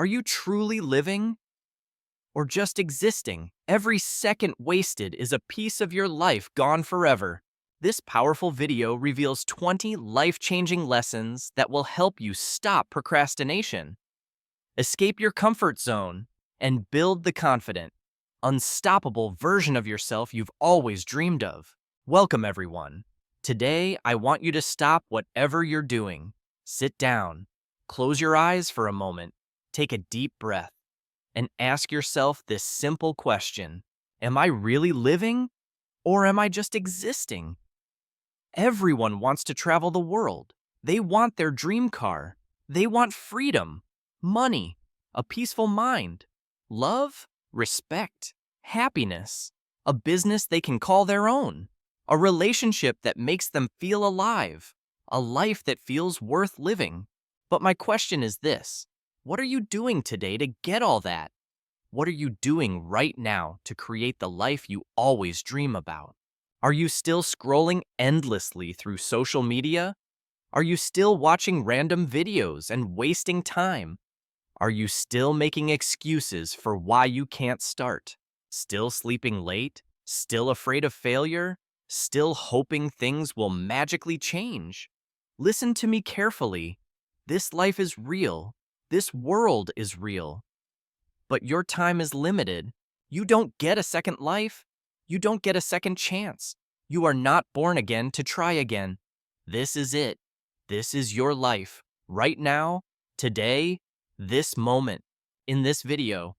Are you truly living or just existing? Every second wasted is a piece of your life gone forever. This powerful video reveals 20 life-changing lessons that will help you stop procrastination, escape your comfort zone, and build the confident, unstoppable version of yourself you've always dreamed of. Welcome, everyone. Today, I want you to stop whatever you're doing. Sit down, close your eyes for a moment, take a deep breath, and ask yourself this simple question: am I really living, or am I just existing? Everyone wants to travel the world. They want their dream car. They want freedom, money, a peaceful mind, love, respect, happiness, a business they can call their own, a relationship that makes them feel alive, a life that feels worth living. But my question is this: what are you doing today to get all that? What are you doing right now to create the life you always dream about? Are you still scrolling endlessly through social media? Are you still watching random videos and wasting time? Are you still making excuses for why you can't start? Still sleeping late? Still afraid of failure? Still hoping things will magically change? Listen to me carefully. This life is real. This world is real. But your time is limited. You don't get a second life. You don't get a second chance. You are not born again to try again. This is it. This is your life. Right now, today, this moment. In this video,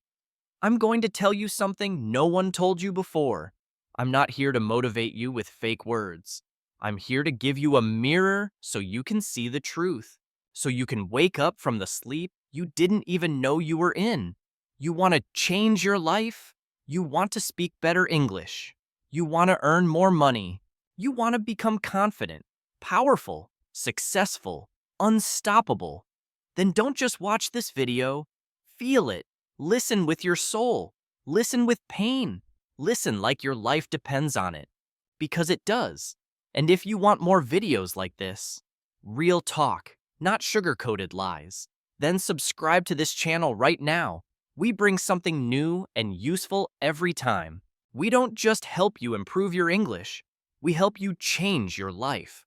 I'm going to tell you something no one told you before. I'm not here to motivate you with fake words. I'm here to give you a mirror so you can see the truth. So you can wake up from the sleep you didn't even know you were in. You want to change your life? You want to speak better English? You want to earn more money? You want to become confident, powerful, successful, unstoppable? Then don't just watch this video. Feel it. Listen with your soul. Listen with pain. Listen like your life depends on it. Because it does. And if you want more videos like this, real talk, not sugar-coated lies, then subscribe to this channel right now. We bring something new and useful every time. We don't just help you improve your English, we help you change your life.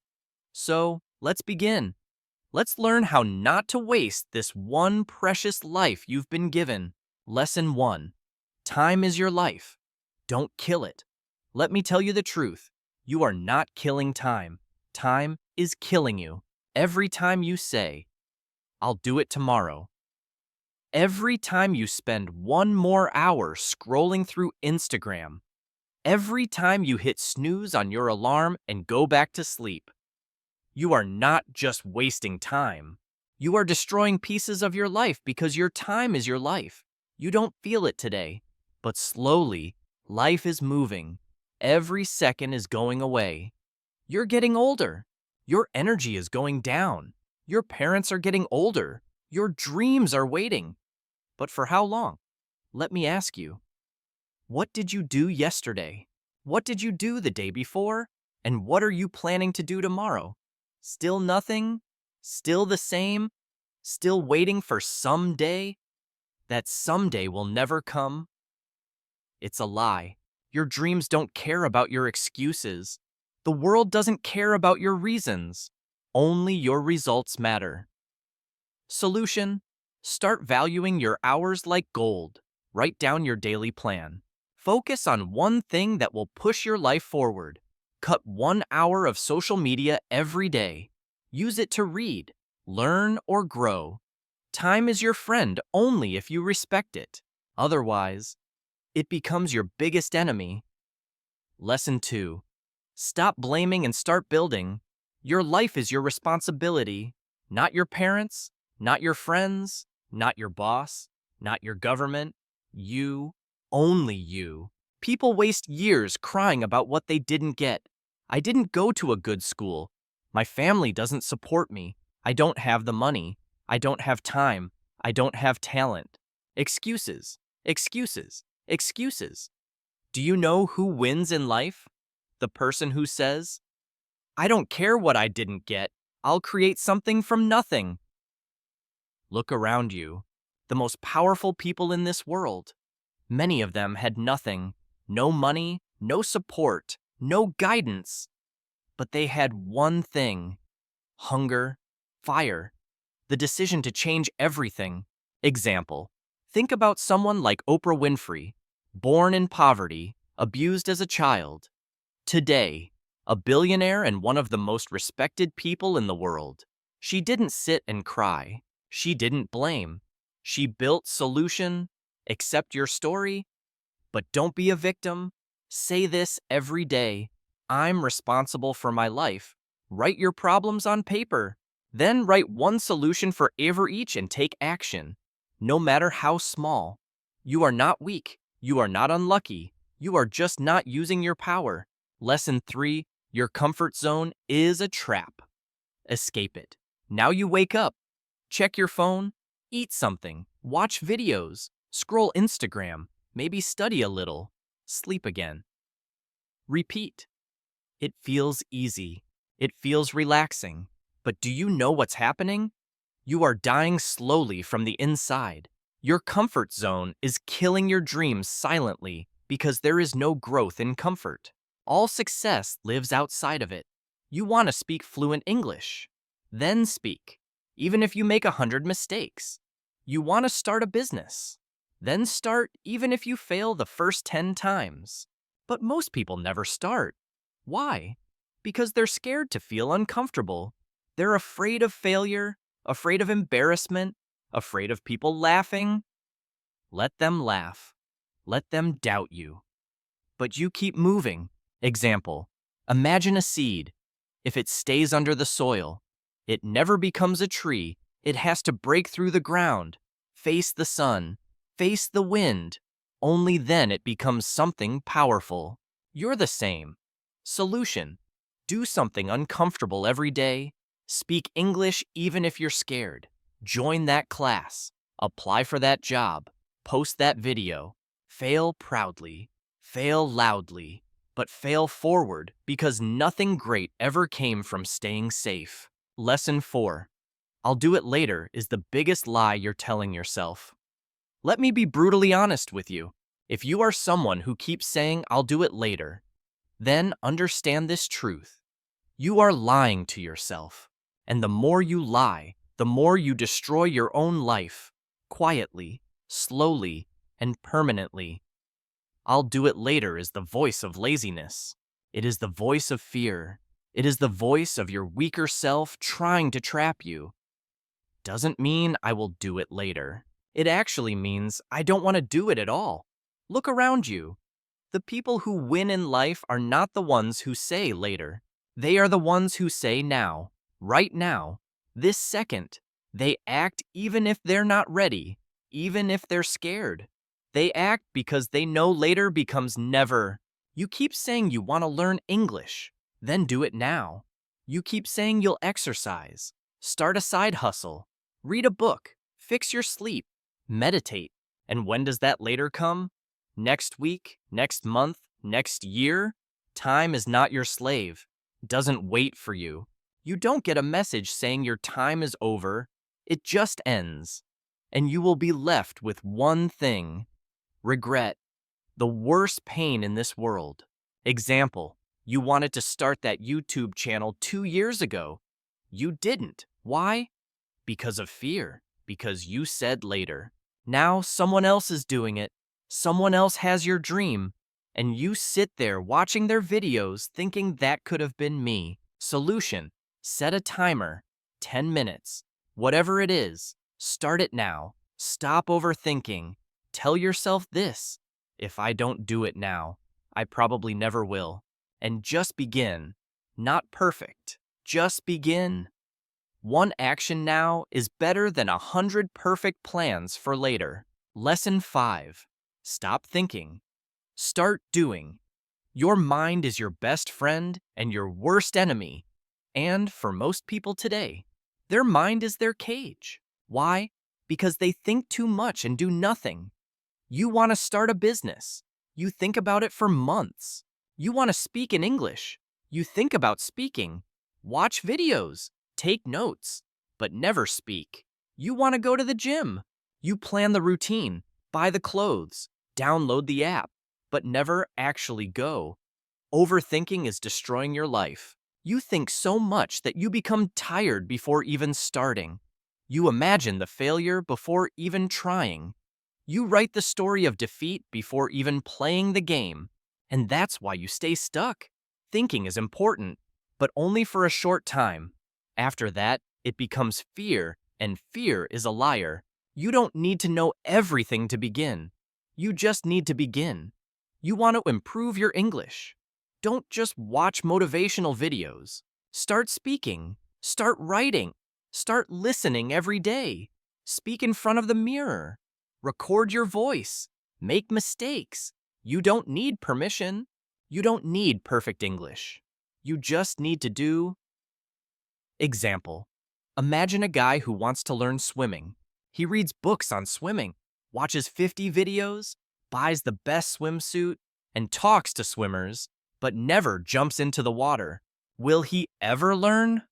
So, let's begin. Let's learn how not to waste this one precious life you've been given. Lesson 1. Time is your life. Don't kill it. Let me tell you the truth. You are not killing time. Time is killing you. Every time you say, "I'll do it tomorrow." Every time you spend one more hour scrolling through Instagram, every time you hit snooze on your alarm and go back to sleep, you are not just wasting time. You are destroying pieces of your life because your time is your life. You don't feel it today, but slowly, life is moving. Every second is going away. You're getting older. Your energy is going down. Your parents are getting older. Your dreams are waiting. But for how long? Let me ask you. What did you do yesterday? What did you do the day before? And what are you planning to do tomorrow? Still nothing? Still the same? Still waiting for someday? That someday will never come? It's a lie. Your dreams don't care about your excuses. The world doesn't care about your reasons. Only your results matter. Solution: start valuing your hours like gold. Write down your daily plan. Focus on one thing that will push your life forward. Cut 1 hour of social media every day. Use it to read, learn, or grow. Time is your friend only if you respect it. Otherwise, it becomes your biggest enemy. Lesson 2. Stop blaming and start building. Your life is your responsibility, not your parents', not your friends, not your boss, not your government. You, only you. People waste years crying about what they didn't get. I didn't go to a good school. My family doesn't support me. I don't have the money. I don't have time. I don't have talent. Excuses, excuses, excuses. Do you know who wins in life? The person who says, "I don't care what I didn't get. I'll create something from nothing." Look around you. The most powerful people in this world. Many of them had nothing, no money, no support, no guidance. But they had one thing: hunger, fire, the decision to change everything. Example: think about someone like Oprah Winfrey, born in poverty, abused as a child. Today, a billionaire and one of the most respected people in the world. She didn't sit and cry. She didn't blame. She built solution. Accept your story, but don't be a victim. Say this every day: I'm responsible for my life. Write your problems on paper. Then write one solution for each and take action, no matter how small. You are not weak. You are not unlucky. You are just not using your power. Lesson 3: your comfort zone is a trap. Escape it. Now you wake up. Check your phone. Eat something. Watch videos. Scroll Instagram. Maybe study a little. Sleep again. Repeat. It feels easy. It feels relaxing. But do you know what's happening? You are dying slowly from the inside. Your comfort zone is killing your dreams silently because there is no growth in comfort. All success lives outside of it. You want to speak fluent English. Then speak, even if you make 100 mistakes. You want to start a business. Then start, even if you fail the first 10 times. But most people never start. Why? Because they're scared to feel uncomfortable. They're afraid of failure, afraid of embarrassment, afraid of people laughing. Let them laugh. Let them doubt you. But you keep moving. Example: imagine a seed. If it stays under the soil, it never becomes a tree. It has to break through the ground, face the sun, face the wind. Only then it becomes something powerful. You're the same. Solution: do something uncomfortable every day. Speak English even if you're scared. Join that class. Apply for that job. Post that video. Fail proudly. Fail loudly. But fail forward, because nothing great ever came from staying safe. Lesson 4. I'll do it later is the biggest lie you're telling yourself. Let me be brutally honest with you. If you are someone who keeps saying, I'll do it later, then understand this truth. You are lying to yourself. And the more you lie, the more you destroy your own life, quietly, slowly, and permanently. I'll do it later is the voice of laziness. It is the voice of fear. It is the voice of your weaker self trying to trap you. Doesn't mean I will do it later. It actually means I don't want to do it at all. Look around you. The people who win in life are not the ones who say later. They are the ones who say now, right now, this second. They act even if they're not ready, even if they're scared. They act because they know later becomes never. You keep saying you want to learn English, then do it now. You keep saying you'll exercise, start a side hustle, read a book, fix your sleep, meditate. And when does that later come? Next week, next month, next year? Time is not your slave. It doesn't wait for you. You don't get a message saying your time is over. It just ends. And you will be left with one thing: regret. The worst pain in this world. Example: you wanted to start that YouTube channel 2 years ago. You didn't. Why? Because of fear. Because you said later. Now someone else is doing it. Someone else has your dream. And you sit there watching their videos thinking that could have been me. Solution: set a timer. 10 minutes. Whatever it is, start it now. Stop overthinking. Tell yourself this: if I don't do it now, I probably never will. And just begin. Not perfect. Just begin. One action now is better than 100 perfect plans for later. Lesson 5. Stop thinking. Start doing. Your mind is your best friend and your worst enemy. And for most people today, their mind is their cage. Why? Because they think too much and do nothing. You want to start a business. You think about it for months. You want to speak in English. You think about speaking. Watch videos. Take notes. But never speak. You want to go to the gym. You plan the routine, buy the clothes, download the app, but never actually go. Overthinking is destroying your life. You think so much that you become tired before even starting. You imagine the failure before even trying. You write the story of defeat before even playing the game. And that's why you stay stuck. Thinking is important, but only for a short time. After that, it becomes fear, and fear is a liar. You don't need to know everything to begin. You just need to begin. You want to improve your English. Don't just watch motivational videos. Start speaking. Start writing. Start listening every day. Speak in front of the mirror. Record your voice. Make mistakes. You don't need permission. You don't need perfect English. You just need to do. Example. Imagine a guy who wants to learn swimming. He reads books on swimming, watches 50 videos, buys the best swimsuit, and talks to swimmers, but never jumps into the water. Will he ever learn?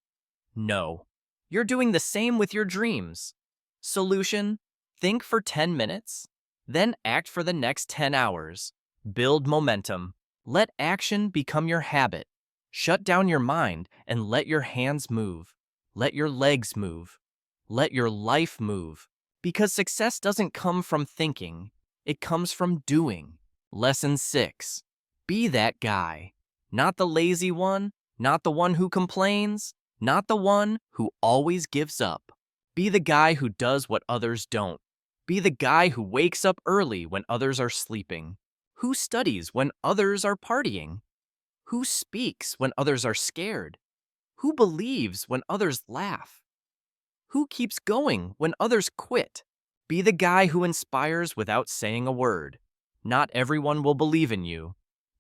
No. You're doing the same with your dreams. Solution: think for 10 minutes, then act for the next 10 hours. Build momentum. Let action become your habit. Shut down your mind and let your hands move. Let your legs move. Let your life move. Because success doesn't come from thinking, it comes from doing. Lesson 6. Be that guy. Not the lazy one, not the one who complains, not the one who always gives up. Be the guy who does what others don't. Be the guy who wakes up early when others are sleeping. Who studies when others are partying? Who speaks when others are scared? Who believes when others laugh? Who keeps going when others quit? Be the guy who inspires without saying a word. Not everyone will believe in you.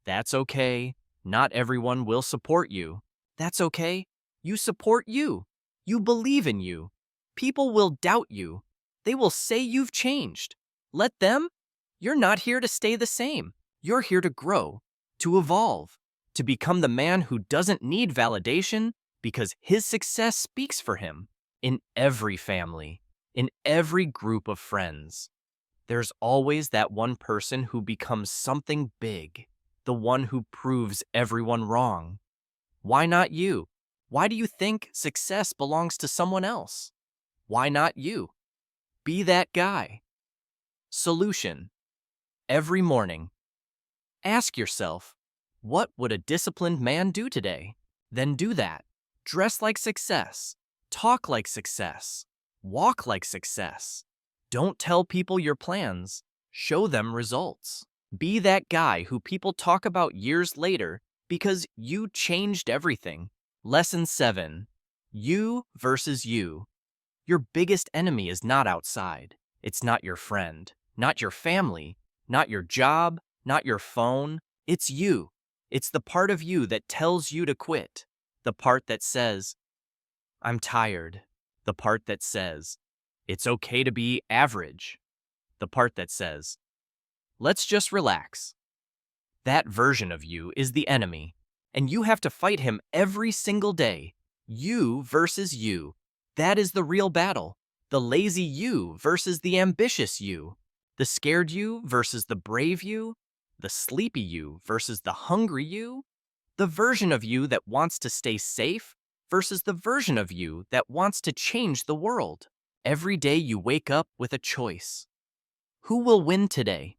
That's okay. Not everyone will support you. That's okay. You support you. You believe in you. People will doubt you. They will say you've changed. Let them. You're not here to stay the same. You're here to grow, to evolve, to become the man who doesn't need validation because his success speaks for him. In every family, in every group of friends, there's always that one person who becomes something big, the one who proves everyone wrong. Why not you? Why do you think success belongs to someone else? Why not you? Be that guy. Solution: every morning, ask yourself, what would a disciplined man do today? Then do that. Dress like success. Talk like success. Walk like success. Don't tell people your plans. Show them results. Be that guy who people talk about years later because you changed everything. Lesson 7. You versus you. Your biggest enemy is not outside. It's not your friend, not your family, not your job, not your phone. It's you. It's the part of you that tells you to quit. The part that says, I'm tired. The part that says, it's okay to be average. The part that says, let's just relax. That version of you is the enemy, and you have to fight him every single day. You versus you. That is the real battle. The lazy you versus the ambitious you. The scared you versus the brave you. The sleepy you versus the hungry you. The version of you that wants to stay safe versus the version of you that wants to change the world. Every day you wake up with a choice. Who will win today?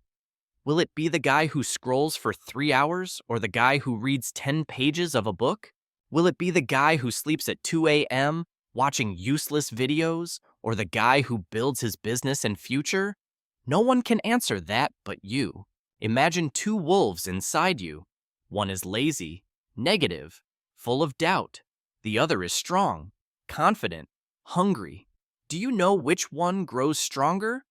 Will it be the guy who scrolls for 3 hours or the guy who reads 10 pages of a book? Will it be the guy who sleeps at 2 a.m. watching useless videos or the guy who builds his business and future? No one can answer that but you. Imagine 2 wolves inside you. One is lazy, negative, full of doubt. The other is strong, confident, hungry. Do you know which one grows stronger?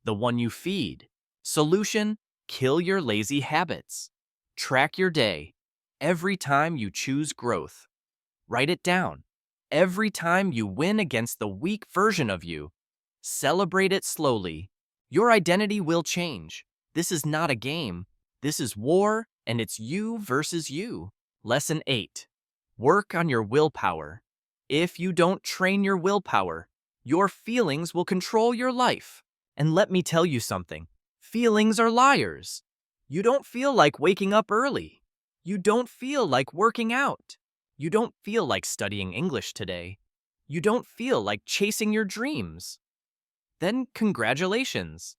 The one you feed. Solution: kill your lazy habits. Track your day. Every time you choose growth. Write it down. Every time you win against the weak version of you. Celebrate it slowly. Your identity will change. This is not a game. This is war, and it's you versus you. Lesson 8. Work on your willpower. If you don't train your willpower, your feelings will control your life. And let me tell you something. Feelings are liars. You don't feel like waking up early. You don't feel like working out. You don't feel like studying English today. You don't feel like chasing your dreams. Then congratulations.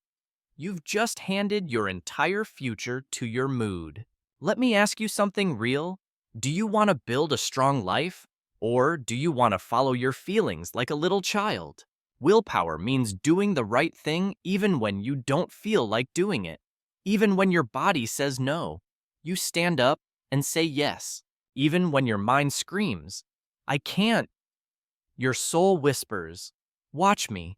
You've just handed your entire future to your mood. Let me ask you something real. Do you want to build a strong life? Or do you want to follow your feelings like a little child? Willpower means doing the right thing even when you don't feel like doing it. Even when your body says no, you stand up and say yes. Even when your mind screams, I can't. Your soul whispers, watch me.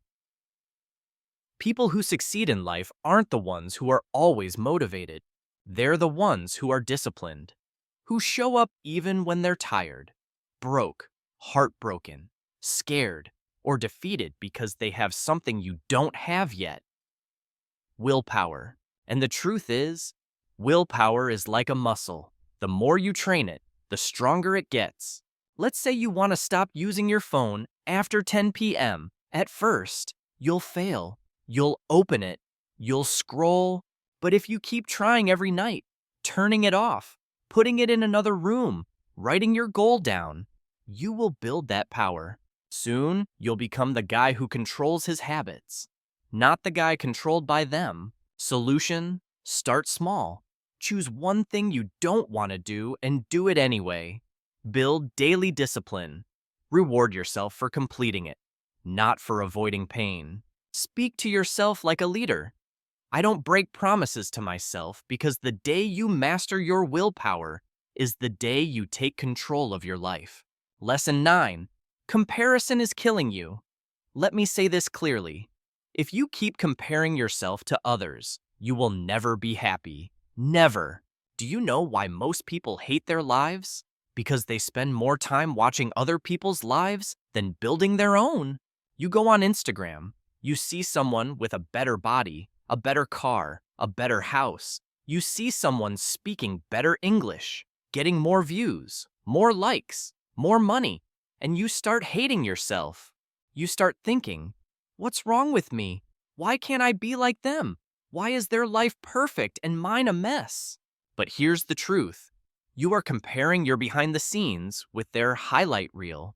People who succeed in life aren't the ones who are always motivated. They're the ones who are disciplined, who show up even when they're tired, broke, heartbroken, scared, or defeated because they have something you don't have yet. Willpower. And the truth is, willpower is like a muscle. The more you train it, the stronger it gets. Let's say you want to stop using your phone after 10 p.m. At first, you'll fail. You'll open it. You'll scroll. But if you keep trying every night, turning it off, putting it in another room, writing your goal down, you will build that power. Soon, you'll become the guy who controls his habits, not the guy controlled by them. Solution: start small. Choose one thing you don't want to do and do it anyway. Build daily discipline. Reward yourself for completing it, not for avoiding pain. Speak to yourself like a leader. I don't break promises to myself because the day you master your willpower is the day you take control of your life. Lesson 9. Comparison is killing you. Let me say this clearly. If you keep comparing yourself to others, you will never be happy. Never. Do you know why most people hate their lives? Because they spend more time watching other people's lives than building their own. You go on Instagram. You see someone with a better body, a better car, a better house. You see someone speaking better English, getting more views, more likes, more money, and you start hating yourself. You start thinking, what's wrong with me? Why can't I be like them? Why is their life perfect and mine a mess? But here's the truth. You are comparing your behind the scenes with their highlight reel.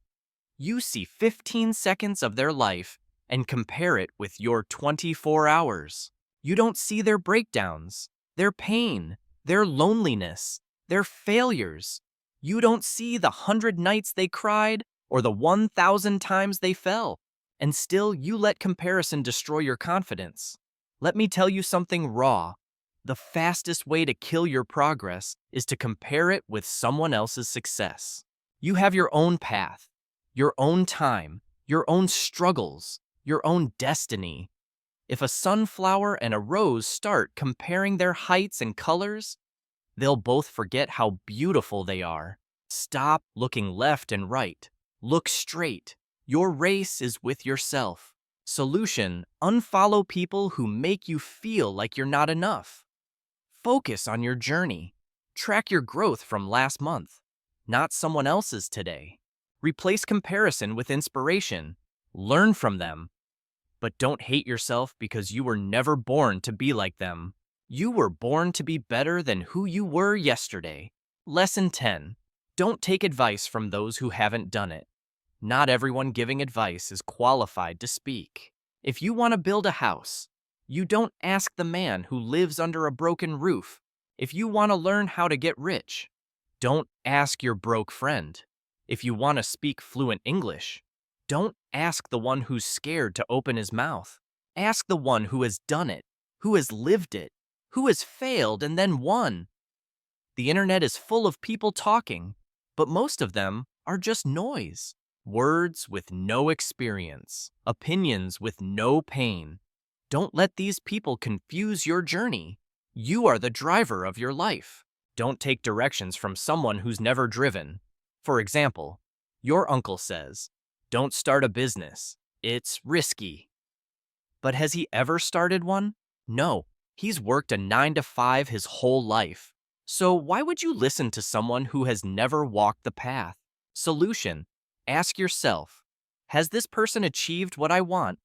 You see 15 seconds of their life and compare it with your 24 hours. You don't see their breakdowns, their pain, their loneliness, their failures. You don't see the 100 nights they cried or the 1,000 times they fell. And still, you let comparison destroy your confidence. Let me tell you something raw. The fastest way to kill your progress is to compare it with someone else's success. You have your own path, your own time, your own struggles, your own destiny. If a sunflower and a rose start comparing their heights and colors, they'll both forget how beautiful they are. Stop looking left and right. Look straight. Your race is with yourself. Solution: unfollow people who make you feel like you're not enough. Focus on your journey. Track your growth from last month, not someone else's today. Replace comparison with inspiration. Learn from them. But don't hate yourself because you were never born to be like them. You were born to be better than who you were yesterday. Lesson 10. Don't take advice from those who haven't done it. Not everyone giving advice is qualified to speak. If you want to build a house, you don't ask the man who lives under a broken roof. If you want to learn how to get rich, don't ask your broke friend. If you want to speak fluent English, don't ask the one who's scared to open his mouth. Ask the one who has done it, who has lived it, who has failed and then won. The internet is full of people talking, but most of them are just noise. Words with no experience, opinions with no pain. Don't let these people confuse your journey. You are the driver of your life. Don't take directions from someone who's never driven. For example, your uncle says, "Don't start a business. It's risky." But has he ever started one? No. He's worked a 9 to 5 his whole life. So why would you listen to someone who has never walked the path? Solution: ask yourself, has this person achieved what I want?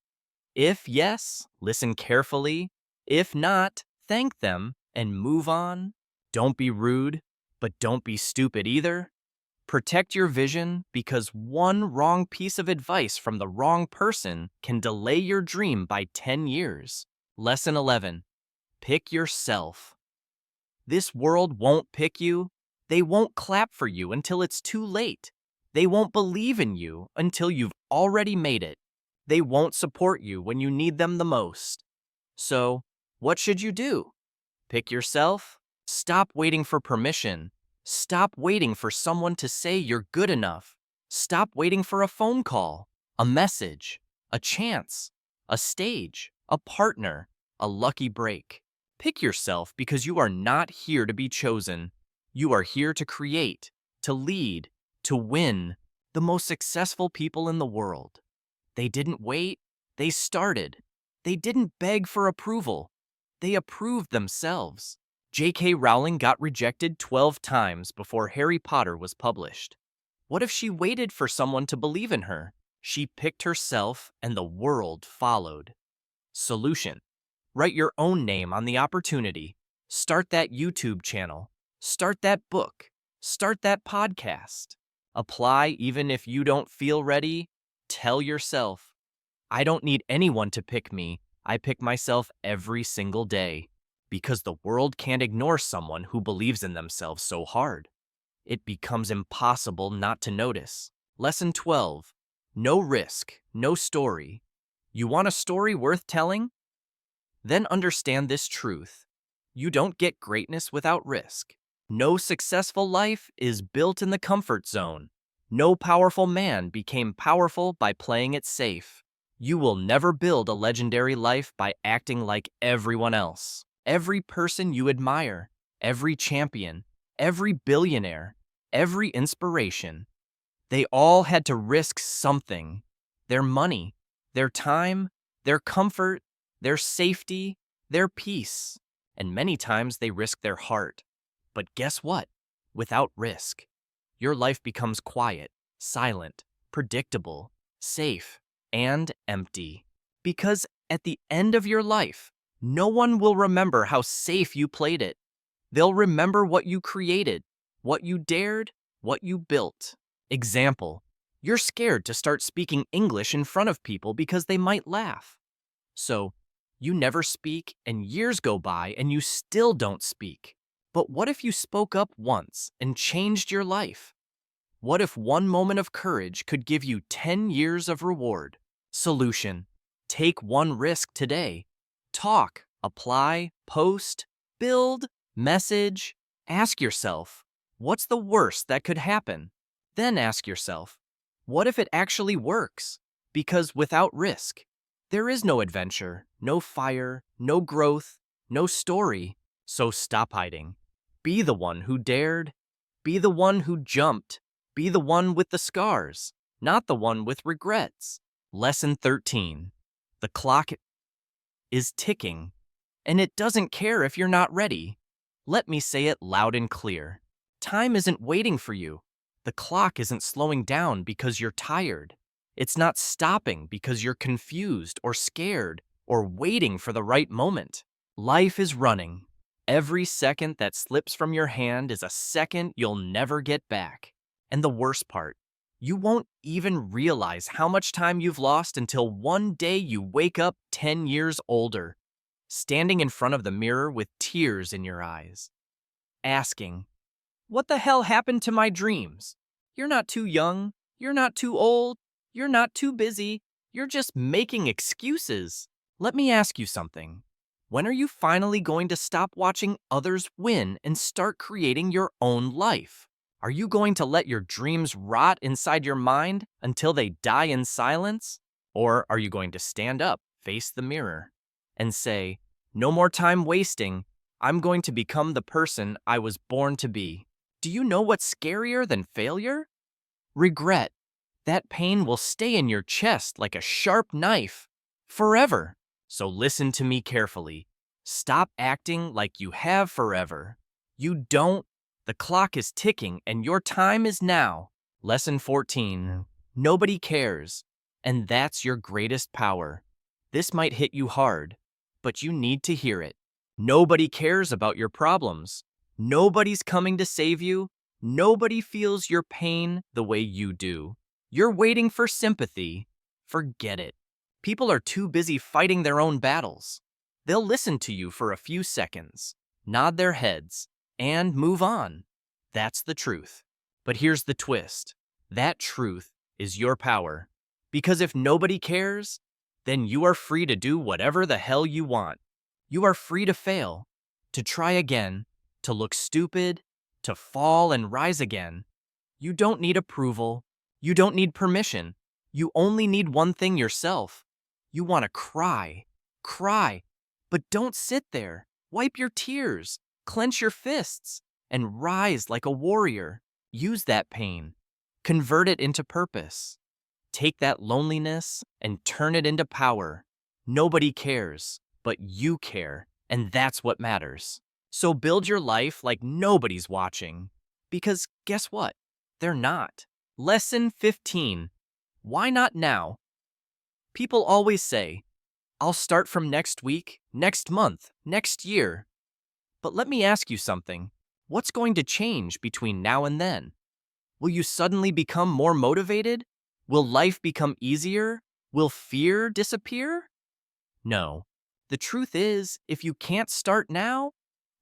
If yes, listen carefully. If not, thank them and move on. Don't be rude, but don't be stupid either. Protect your vision because one wrong piece of advice from the wrong person can delay your dream by 10 years. Lesson 11. Pick yourself. This world won't pick you. They won't clap for you until it's too late. They won't believe in you until you've already made it. They won't support you when you need them the most. So, what should you do? Pick yourself. Stop waiting for permission. Stop waiting for someone to say you're good enough. Stop waiting for a phone call, a message, a chance, a stage, a partner, a lucky break. Pick yourself because you are not here to be chosen. You are here to create, to lead, to win. The most successful people in the world. They didn't wait, they started. They didn't beg for approval. They approved themselves. J.K. Rowling got rejected 12 times before Harry Potter was published. What if she waited for someone to believe in her? She picked herself and the world followed. Solution. Write your own name on the opportunity. Start that YouTube channel. Start that book. Start that podcast. Apply even if you don't feel ready. Tell yourself, I don't need anyone to pick me. I pick myself every single day. Because the world can't ignore someone who believes in themselves so hard. It becomes impossible not to notice. Lesson 12. No risk, no story. You want a story worth telling? Then understand this truth. You don't get greatness without risk. No successful life is built in the comfort zone. No powerful man became powerful by playing it safe. You will never build a legendary life by acting like everyone else. Every person you admire, every champion, every billionaire, every inspiration, they all had to risk something. Their money, their time, their comfort, their safety, their peace. And many times they risk their heart. But guess what? Without risk, your life becomes quiet, silent, predictable, safe, and empty. Because at the end of your life, no one will remember how safe you played it. They'll remember what you created, what you dared, what you built. Example, you're scared to start speaking English in front of people because they might laugh. So, you never speak and years go by and you still don't speak. But what if you spoke up once and changed your life? What if one moment of courage could give you 10 years of reward? Solution. Take one risk today. Talk, apply, post, build, message. Ask yourself, what's the worst that could happen? Then ask yourself, what if it actually works? Because without risk, there is no adventure, no fire, no growth, no story. So stop hiding. Be the one who dared. Be the one who jumped. Be the one with the scars, not the one with regrets. Lesson 13. The clock is ticking, and it doesn't care if you're not ready. Let me say it loud and clear. Time isn't waiting for you. The clock isn't slowing down because you're tired. It's not stopping because you're confused or scared or waiting for the right moment. Life is running. Every second that slips from your hand is a second you'll never get back. And the worst part, you won't even realize how much time you've lost until one day you wake up 10 years older, standing in front of the mirror with tears in your eyes, asking, what the hell happened to my dreams? You're not too young, you're not too old, you're not too busy, you're just making excuses. Let me ask you something. When are you finally going to stop watching others win and start creating your own life? Are you going to let your dreams rot inside your mind until they die in silence? Or are you going to stand up, face the mirror, and say, no more time wasting, I'm going to become the person I was born to be? Do you know what's scarier than failure? Regret. That pain will stay in your chest like a sharp knife forever. So listen to me carefully. Stop acting like you have forever. You don't. The clock is ticking and your time is now. Lesson 14. Nobody cares. And that's your greatest power. This might hit you hard, but you need to hear it. Nobody cares about your problems. Nobody's coming to save you. Nobody feels your pain the way you do. You're waiting for sympathy. Forget it. People are too busy fighting their own battles. They'll listen to you for a few seconds, nod their heads, and move on. That's the truth. But here's the twist. That truth is your power. Because if nobody cares, then you are free to do whatever the hell you want. You are free to fail, to try again, to look stupid, to fall and rise again. You don't need approval. You don't need permission. You only need one thing yourself. You want to cry. Cry. But don't sit there. Wipe your tears. Clench your fists. And rise like a warrior. Use that pain. Convert it into purpose. Take that loneliness and turn it into power. Nobody cares, but you care, and that's what matters. So build your life like nobody's watching. Because guess what? They're not. Lesson 15. Why not now? People always say, I'll start from next week, next month, next year. But let me ask you something. What's going to change between now and then? Will you suddenly become more motivated? Will life become easier? Will fear disappear? No. The truth is, if you can't start now,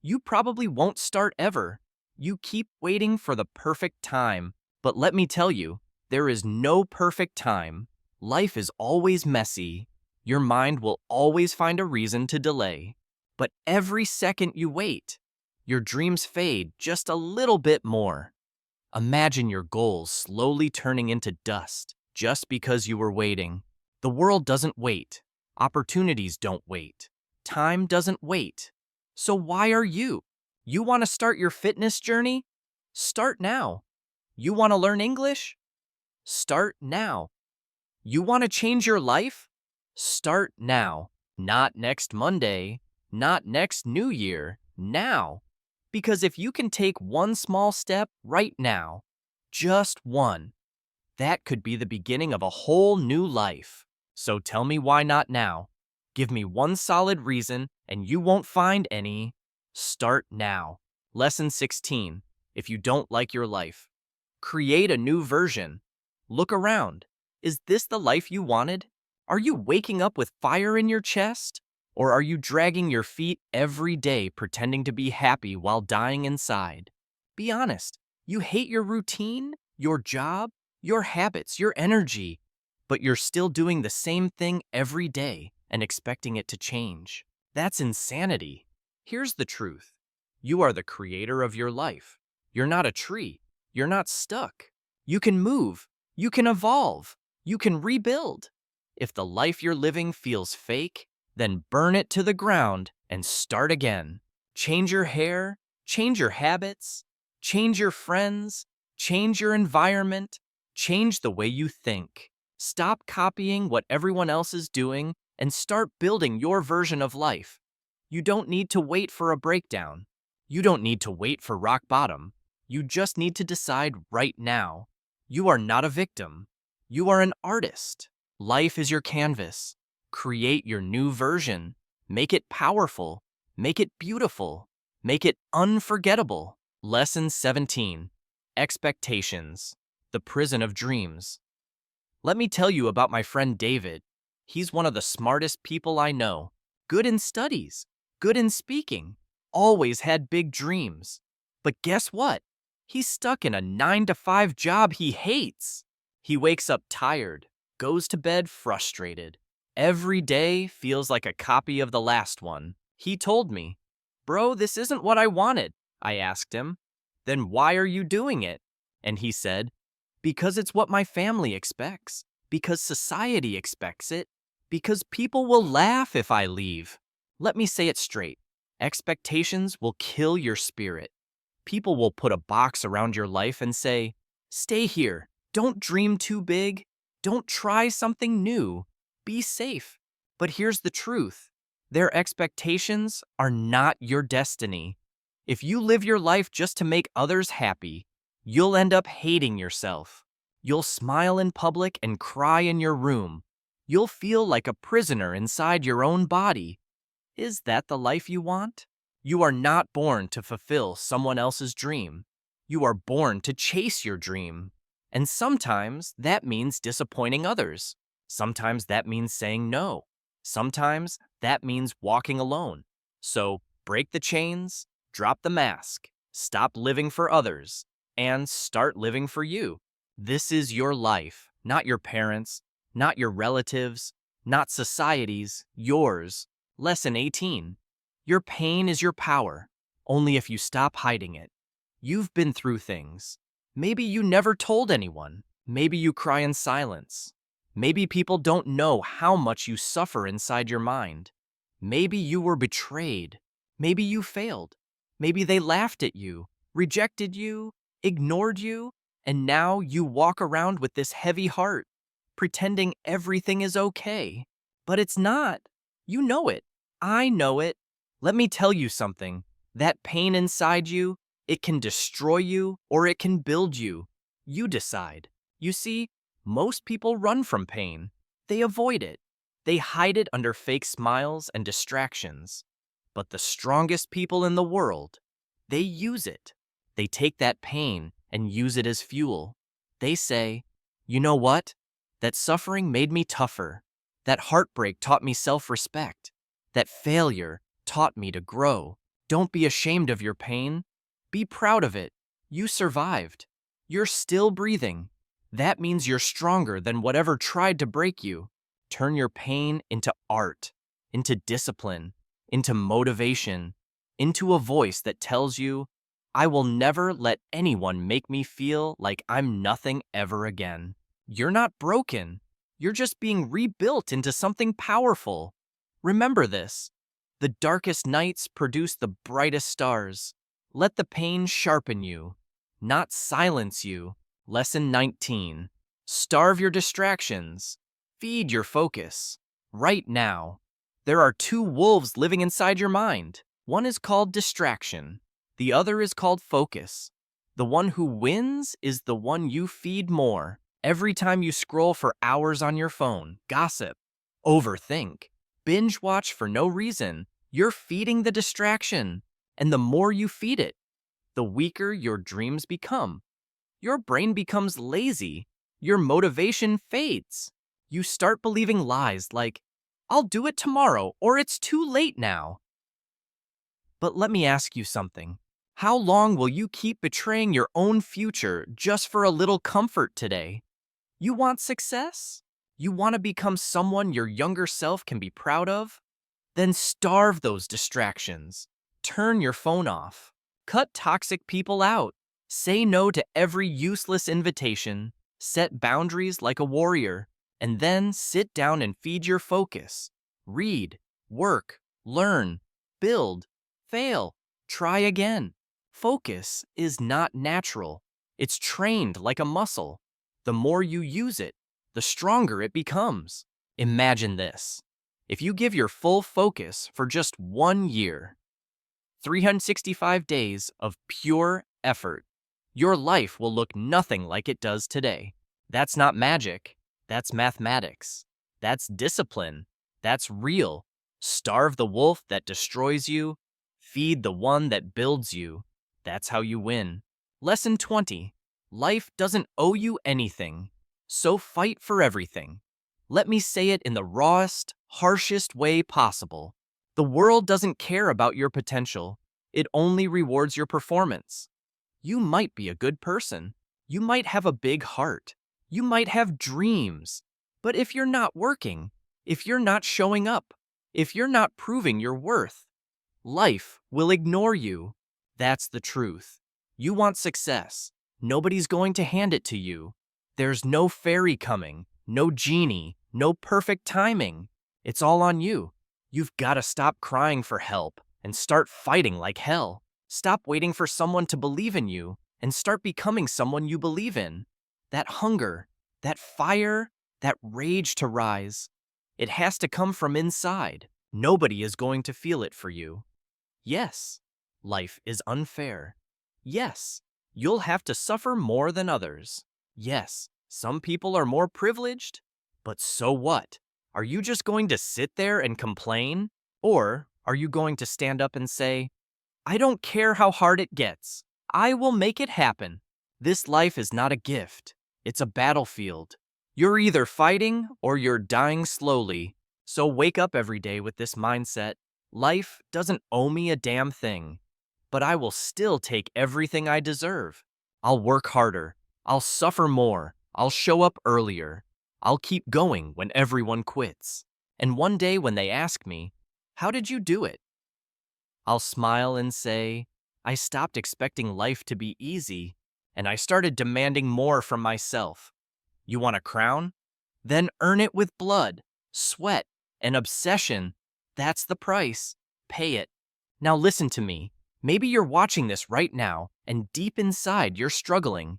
you probably won't start ever. You keep waiting for the perfect time. But let me tell you, there is no perfect time. Life is always messy. Your mind will always find a reason to delay. But every second you wait, your dreams fade just a little bit more. Imagine your goals slowly turning into dust just because you were waiting. The world doesn't wait. Opportunities don't wait. Time doesn't wait. So why are you? You want to start your fitness journey? Start now. You want to learn English? Start now. You want to change your life? Start now. Not next Monday. Not next New Year. Now. Because if you can take one small step right now, just one, that could be the beginning of a whole new life. So tell me why not now? Give me one solid reason and you won't find any. Start now. Lesson 16. If you don't like your life, create a new version. Look around. Is this the life you wanted? Are you waking up with fire in your chest? Or are you dragging your feet every day pretending to be happy while dying inside? Be honest. You hate your routine, your job, your habits, your energy, but you're still doing the same thing every day and expecting it to change. That's insanity. Here's the truth. You are the creator of your life. You're not a tree. You're not stuck. You can move. You can evolve. You can rebuild. If the life you're living feels fake, then burn it to the ground and start again. Change your hair, change your habits, change your friends, change your environment, change the way you think. Stop copying what everyone else is doing and start building your version of life. You don't need to wait for a breakdown. You don't need to wait for rock bottom. You just need to decide right now. You are not a victim. You are an artist. Life is your canvas. Create your new version. Make it powerful. Make it beautiful. Make it unforgettable. Lesson 17. Expectations. The prison of dreams. Let me tell you about my friend David. He's one of the smartest people I know. Good in studies. Good in speaking. Always had big dreams. But guess what? He's stuck in a 9-to-5 job he hates. He wakes up tired, goes to bed frustrated. Every day feels like a copy of the last one. He told me, "Bro, this isn't what I wanted." I asked him, "Then why are you doing it?" And he said, "Because it's what my family expects. Because society expects it. Because people will laugh if I leave." Let me say it straight. Expectations will kill your spirit. People will put a box around your life and say, "Stay here. Don't dream too big. Don't try something new. Be safe." But here's the truth. Their expectations are not your destiny. If you live your life just to make others happy, you'll end up hating yourself. You'll smile in public and cry in your room. You'll feel like a prisoner inside your own body. Is that the life you want? You are not born to fulfill someone else's dream. You are born to chase your dream. And sometimes that means disappointing others. Sometimes that means saying no. Sometimes that means walking alone. So break the chains, drop the mask, stop living for others, and start living for you. This is your life, not your parents', not your relatives', not society's, yours. Lesson 18. Your pain is your power, only if you stop hiding it. You've been through things. Maybe you never told anyone. Maybe you cry in silence. Maybe people don't know how much you suffer inside your mind. Maybe you were betrayed. Maybe you failed. Maybe they laughed at you, rejected you, ignored you, and now you walk around with this heavy heart, pretending everything is okay. But it's not. You know it. I know it. Let me tell you something. That pain inside you, it can destroy you or it can build you. You decide. You see, most people run from pain. They avoid it. They hide it under fake smiles and distractions. But the strongest people in the world, they use it. They take that pain and use it as fuel. They say, you know what? That suffering made me tougher. That heartbreak taught me self-respect. That failure taught me to grow. Don't be ashamed of your pain. Be proud of it. You survived. You're still breathing. That means you're stronger than whatever tried to break you. Turn your pain into art, into discipline, into motivation, into a voice that tells you, I will never let anyone make me feel like I'm nothing ever again. You're not broken. You're just being rebuilt into something powerful. Remember this. The darkest nights produce the brightest stars. Let the pain sharpen you, not silence you. Lesson 19. Starve your distractions. Feed your focus. Right now, there are two wolves living inside your mind. One is called distraction. The other is called focus. The one who wins is the one you feed more. Every time you scroll for hours on your phone, gossip, overthink, binge watch for no reason, you're feeding the distraction. And the more you feed it, the weaker your dreams become. Your brain becomes lazy. Your motivation fades. You start believing lies like, I'll do it tomorrow or it's too late now. But let me ask you something. How long will you keep betraying your own future just for a little comfort today? You want success? You want to become someone your younger self can be proud of? Then starve those distractions. Turn your phone off. Cut toxic people out. Say no to every useless invitation. Set boundaries like a warrior. And then sit down and feed your focus. Read, work, learn, build, fail, try again. Focus is not natural. It's trained like a muscle. The more you use it, the stronger it becomes. Imagine this. If you give your full focus for just 1 year, 365 days of pure effort, your life will look nothing like it does today. That's not magic. That's mathematics. That's discipline. That's real. Starve the wolf that destroys you. Feed the one that builds you. That's how you win. Lesson 20. Life doesn't owe you anything, so fight for everything. Let me say it in the rawest, harshest way possible. The world doesn't care about your potential. It only rewards your performance. You might be a good person. You might have a big heart. You might have dreams. But if you're not working, if you're not showing up, if you're not proving your worth, life will ignore you. That's the truth. You want success. Nobody's going to hand it to you. There's no fairy coming, no genie, no perfect timing. It's all on you. You've got to stop crying for help and start fighting like hell. Stop waiting for someone to believe in you and start becoming someone you believe in. That hunger, that fire, that rage to rise, it has to come from inside. Nobody is going to feel it for you. Yes, life is unfair. Yes, you'll have to suffer more than others. Yes, some people are more privileged, but so what? Are you just going to sit there and complain? Or are you going to stand up and say, I don't care how hard it gets. I will make it happen. This life is not a gift. It's a battlefield. You're either fighting or you're dying slowly. So wake up every day with this mindset. Life doesn't owe me a damn thing, but I will still take everything I deserve. I'll work harder. I'll suffer more. I'll show up earlier. I'll keep going when everyone quits. And one day when they ask me, how did you do it? I'll smile and say, I stopped expecting life to be easy, and I started demanding more from myself. You want a crown? Then earn it with blood, sweat, and obsession. That's the price. Pay it. Now listen to me. Maybe you're watching this right now, and deep inside you're struggling.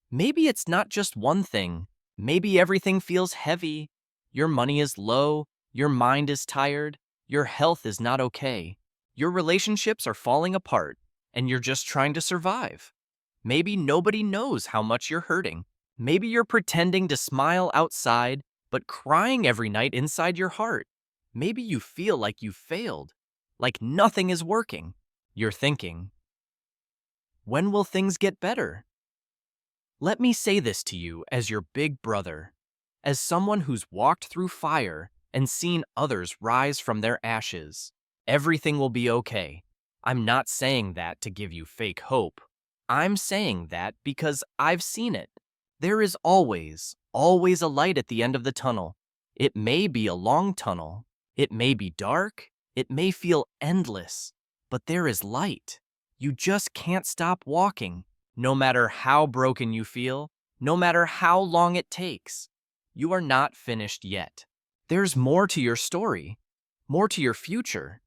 Maybe it's not just one thing. Maybe everything feels heavy. Your money is low. Your mind is tired. Your health is not okay. Your relationships are falling apart, and you're just trying to survive. Maybe nobody knows how much you're hurting. Maybe you're pretending to smile outside, but crying every night inside your heart. Maybe you feel like you failed, like nothing is working. You're thinking, when will things get better? Let me say this to you as your big brother, as someone who's walked through fire and seen others rise from their ashes. Everything will be okay. I'm not saying that to give you fake hope. I'm saying that because I've seen it. There is always a light at the end of the tunnel. It may be a long tunnel. It may be dark. It may feel endless. But there is light. You just can't stop walking, no matter how broken you feel, no matter how long it takes. You are not finished yet. There's more to your story, more to your future,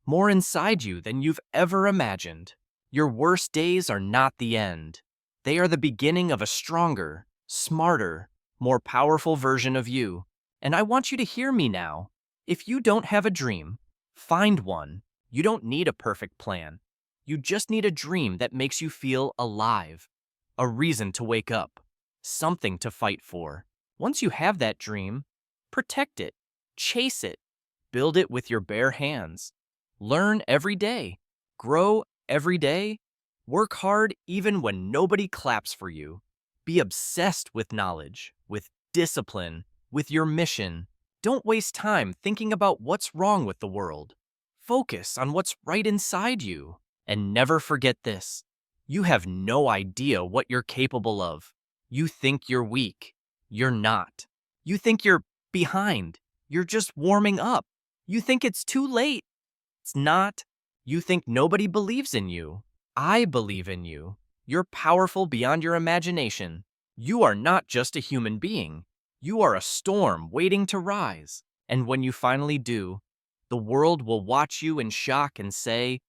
more inside you than you've ever imagined. Your worst days are not the end. They are the beginning of a stronger, smarter, more powerful version of you. And I want you to hear me now. If you don't have a dream, find one. You don't need a perfect plan. You just need a dream that makes you feel alive, a reason to wake up, something to fight for. Once you have that dream, protect it, chase it, build it with your bare hands. Learn every day, grow every day, work hard even when nobody claps for you. Be obsessed with knowledge, with discipline, with your mission. Don't waste time thinking about what's wrong with the world. Focus on what's right inside you. And never forget this. You have no idea what you're capable of. You think you're weak. You're not. You think you're behind. You're just warming up. You think it's too late. It's not. You think nobody believes in you. I believe in you. You're powerful beyond your imagination. You are not just a human being. You are a storm waiting to rise. And when you finally do, the world will watch you in shock and say,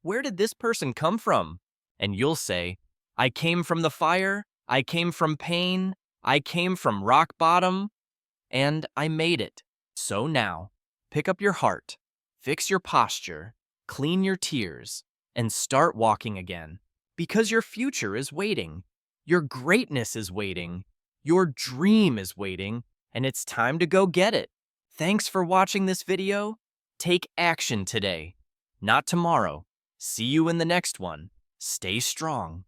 where did this person come from? And you'll say, I came from the fire, I came from pain, I came from rock bottom, and I made it. So now, pick up your heart, fix your posture, clean your tears, and start walking again. Because your future is waiting. Your greatness is waiting. Your dream is waiting, and it's time to go get it. Thanks for watching this video. Take action today, not tomorrow. See you in the next one. Stay strong.